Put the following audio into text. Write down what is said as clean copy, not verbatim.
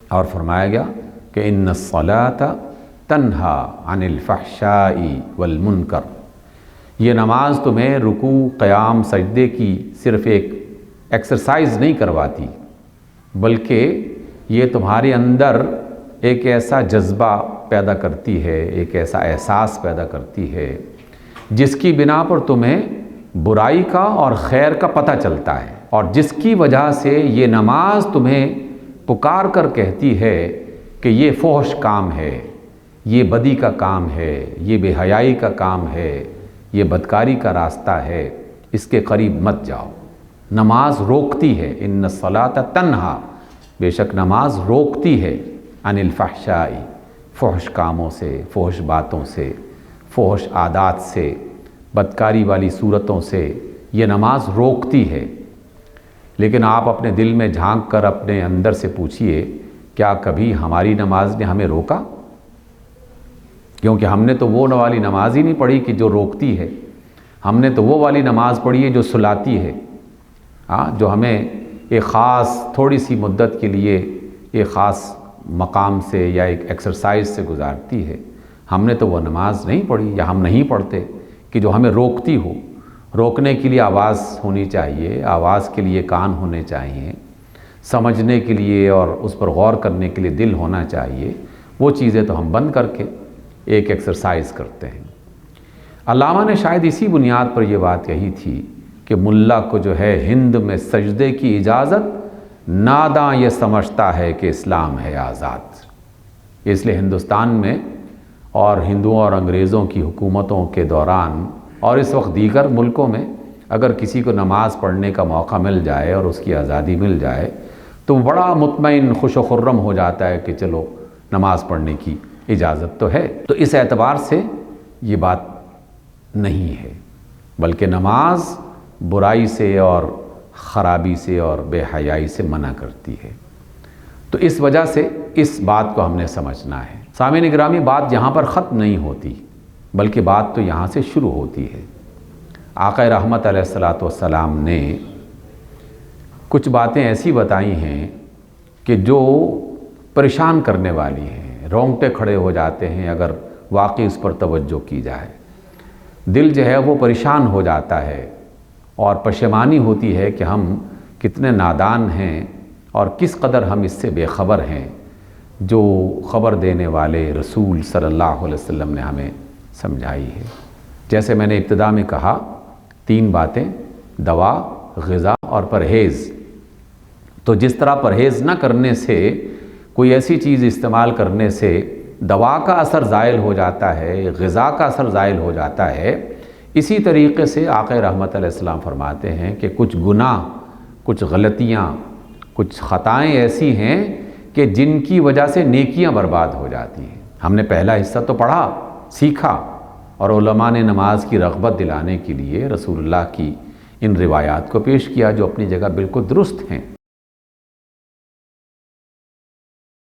اور فرمایا گیا کہ ان الصلاۃ تنہا عن الفحشاء والمنکر، یہ نماز تمہیں رکوع، قیام، سجدے کی صرف ایک ایکسرسائز نہیں کرواتی، بلکہ یہ تمہارے اندر ایک ایسا جذبہ پیدا کرتی ہے، ایک ایسا احساس پیدا کرتی ہے جس کی بنا پر تمہیں برائی کا اور خیر کا پتہ چلتا ہے، اور جس کی وجہ سے یہ نماز تمہیں پکار کر کہتی ہے کہ یہ فحش کام ہے، یہ بدی کا کام ہے، یہ بے حیائی کا کام ہے، یہ بدکاری کا راستہ ہے، اس کے قریب مت جاؤ۔ نماز روکتی ہے، ان الصلاۃ تنہا، بے شک نماز روکتی ہے عن الفحشاء، فحش کاموں سے، فحش باتوں سے، فحش عادات سے، بدکاری والی صورتوں سے یہ نماز روکتی ہے۔ لیکن آپ اپنے دل میں جھانک کر اپنے اندر سے پوچھئے، کیا کبھی ہماری نماز نے ہمیں روکا؟ کیونکہ ہم نے تو وہ والی نماز ہی نہیں پڑھی کہ جو روکتی ہے، ہم نے تو وہ والی نماز پڑھی ہے جو سلاتی ہے، جو ہمیں ایک خاص تھوڑی سی مدت کے لیے ایک خاص مقام سے یا ایک ایکسرسائز سے گزارتی ہے۔ ہم نے تو وہ نماز نہیں پڑھی، یا ہم نہیں پڑھتے کہ جو ہمیں روکتی ہو۔ روکنے کے لیے آواز ہونی چاہیے، آواز کے لیے کان ہونے چاہیے، سمجھنے کے لیے اور اس پر غور کرنے کے لیے دل ہونا چاہیے۔ وہ چیزیں تو ہم بند کر کے ایک ایکسرسائز کرتے ہیں۔ علامہ نے شاید اسی بنیاد پر یہ بات کہی تھی کہ ملا کو جو ہے ہند میں سجدے کی اجازت، ناداں یہ سمجھتا ہے کہ اسلام ہے آزاد۔ اس لیے ہندوستان میں اور ہندوؤں اور انگریزوں کی حکومتوں کے دوران اور اس وقت دیگر ملکوں میں اگر کسی کو نماز پڑھنے کا موقع مل جائے اور اس کی آزادی مل جائے تو بڑا مطمئن، خوش و خرم ہو جاتا ہے کہ چلو نماز پڑھنے کی اجازت تو ہے۔ تو اس اعتبار سے یہ بات نہیں ہے، بلکہ نماز برائی سے اور خرابی سے اور بے حیائی سے منع کرتی ہے۔ تو اس وجہ سے اس بات کو ہم نے سمجھنا ہے۔ سامعین گرامی، بات یہاں پر ختم نہیں ہوتی، بلکہ بات تو یہاں سے شروع ہوتی ہے۔ آقا رحمت علیہ الصلاۃ والسلام نے کچھ باتیں ایسی بتائی ہیں کہ جو پریشان کرنے والی ہیں، رونگٹے کھڑے ہو جاتے ہیں اگر واقعی اس پر توجہ کی جائے۔ دل جو ہے وہ پریشان ہو جاتا ہے اور پشیمانی ہوتی ہے کہ ہم کتنے نادان ہیں اور کس قدر ہم اس سے بے خبر ہیں جو خبر دینے والے رسول صلی اللہ علیہ وسلم نے ہمیں سمجھائی ہے۔ جیسے میں نے ابتدا میں کہا، 3 باتیں، دوا، غذا اور پرہیز۔ تو جس طرح پرہیز نہ کرنے سے، کوئی ایسی چیز استعمال کرنے سے دوا کا اثر زائل ہو جاتا ہے، غذا کا اثر زائل ہو جاتا ہے، اسی طریقے سے آقا رحمت علیہ السلام فرماتے ہیں کہ کچھ گناہ، کچھ غلطیاں، کچھ خطائیں ایسی ہیں کہ جن کی وجہ سے نیکیاں برباد ہو جاتی ہیں۔ ہم نے پہلا حصہ تو پڑھا، سیکھا، اور علماء نے نماز کی رغبت دلانے کے لیے رسول اللہ کی ان روایات کو پیش کیا جو اپنی جگہ بالکل درست ہیں۔